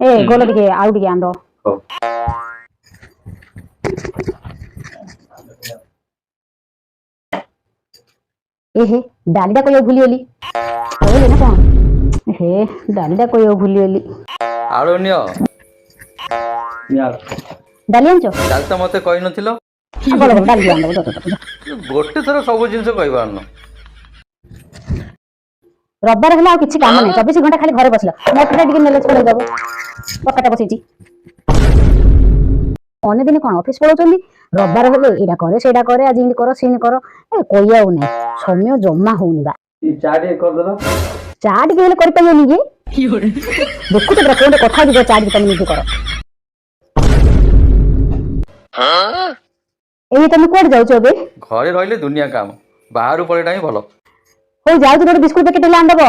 ए गोल टिके आउ टिके आंदो हो ए हे डालीटा कोई भूलीगली कहले ना कौन हे डालीटा कोई भूलीगली आळो नियो यार डाली आंचो डाल तो मते कहि नथिलो बोलो डाली आंदो गोटे थर सब जिंस कहि पारनो रविवार हेला किछि काम नै 24 घंटा खाली घरे बसला मोटटा टिके नेलेज पड़े दबो पकाटा बसिची अन्य दिन कोन ऑफिस पळौचंदी रविवार हेले एडा करे सेडा करे आज इन करो सिन करो ए कोइयाउ नै समय जम्मा होउनी बा ई चाटी कर देला चाट के हेले करि पाइयोनी के देखु तो कोन कथा कि चाट के तमे निजे करो ए तमे कोड जाउछो बे घरे रहिले दुनिया काम बाहर पड़ेटा ही भलो हो जाउ तो बिस्कुट पैकेट ले आन दबो